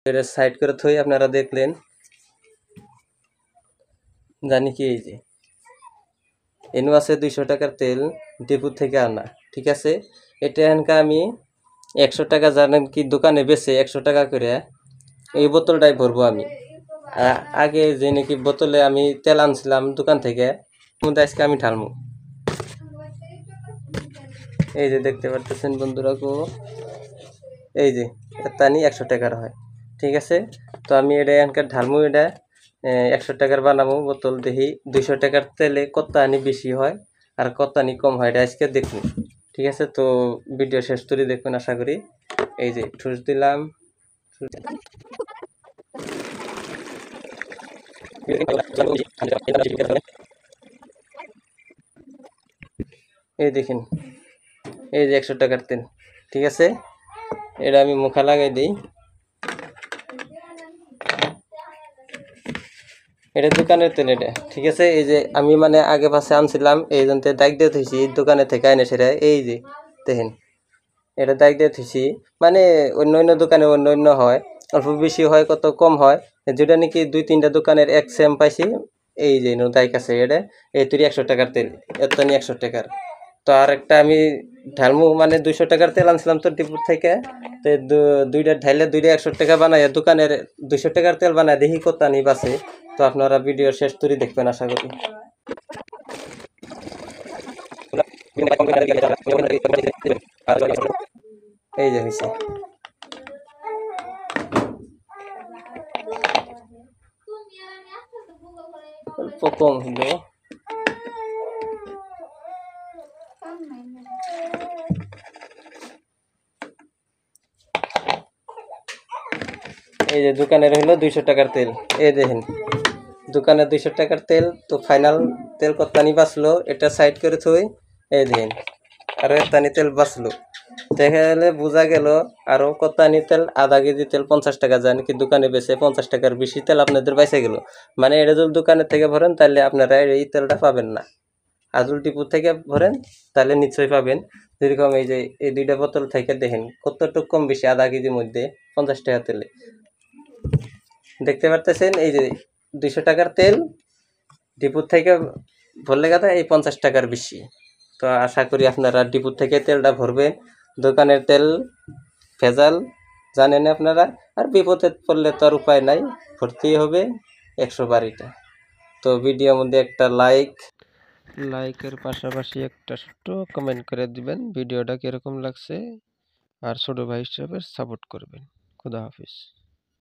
এটা সাইড করে থই আপনারা দেখলেন জানি কি এই যে এনু আছে 200 টাকার তেল ডিপু থেকে আনা ঠিক আছে এটা এনকা আমি 100 টাকা জানেন কি দোকানে বেচে 100 টাকা করে এই বোতলটাই ভরবো আমি আগে যে নাকি বোতলে আমি তেল আনছিলাম দোকান থেকে মধ্যে আজকে আমি ঢালমু এই যে দেখতে পারতেছেন বন্ধুরা গো এই যে তানি 100 টাকার হয় ঠিক আছে তো আমি এটা এনকার ঢালমু এটা 100 টাকার বানাবো বোতল দেখি 200 টাকার তেলে কত আনি বেশি হয় আর কত আনি কম হয় এটা আজকে দেখুন ঠিক আছে তো ভিডিও শেষ করে দেখুন আশা করি এই যে ঠুস দিলাম এই দেখেন এই যে 100 টাকার তেল ঠিক আছে এটা আমি মুখা লাগাই দিই এটা দোকানের তেল এটা ঠিক আছে এই যে আমি মানে আগে পাশে আনছিলাম এই জন্যে দাগ দিয়ে থইছি দোকানে থেকে আইনে সেটা এই যে দেখেন এটা দাগ দিয়ে থইছি মানে অন্য অন্য দোকানে অন্য অন্য হয় অল্প বেশি হয় কত কম হয় যেটা নাকি 2-3টা দোকানের এক সেম পাইছি এই যে দাগ আছে এটা এই তুই 100 টাকার তেল এত নি 100 টাকার তো আর একটা আমি ঢালমু মানে 200 টাকার তেল আনছিলাম তো ডিপুর থেকে তো দুইটা ঢাইলে দুইটা 100 টাকা বানাই দোকানের 200 টাকার তেল বানায় দেখি কত নি বাসে তো আপনারা ভিডিও শেষ করে দেখবেন আশা করি এই যে হয়েছে অল্প কম হলো এই যে দোকানের হলো 200 টাকার তেল এই দেখেন দোকানে 200 টাকার তেল তো ফাইনাল তেল কতখানি বাঁচলো এটা সাইড করে থই এই দেখেন আরো একটানি তেল বাঁচলো দেখা গেলে বোঝা গেল আরো কতখানি তেল আধা কেজি তেল 50 টাকা যায় নাকি দোকানে বেচে 50 টাকার বেশি তেল আপনাদের বেঁচে গেল মানে এটা যদি দোকানের থেকে ভরেন তাহলে আপনারা এই তেলটা পাবেন না আজুল টিপু থেকে ভরেন তাহলে নিশ্চয়ই পাবেন যেরকম এই যে এই দুইটা বোতল থেকে দেখেন কতটুকু কম বেশি আধা কেজির মধ্যে 50 টাকা তেলে দেখতে পারতেছেন এই যে 200 টাকার তেল ডিপুর থেকে ভরলে কথা এই 50 টাকার বেশি তো আশা করি আপনারা ডিপুর থেকে তেলটা ভরবেন দোকানের তেল ভেজাল জানেন আপনারা আর বিপদে পড়লে তো আর উপায় নাই ভরতেই হবে 100 বার এটা তো ভিডিওর মধ্যে একটা লাইকের পাশাপাশি একটা ছোট্ট কমেন্ট করে দিবেন ভিডিওটা কিরকম লাগছে আর ছোট ভাই হিসেবে সাপোর্ট করবেন খুদা হাফিজ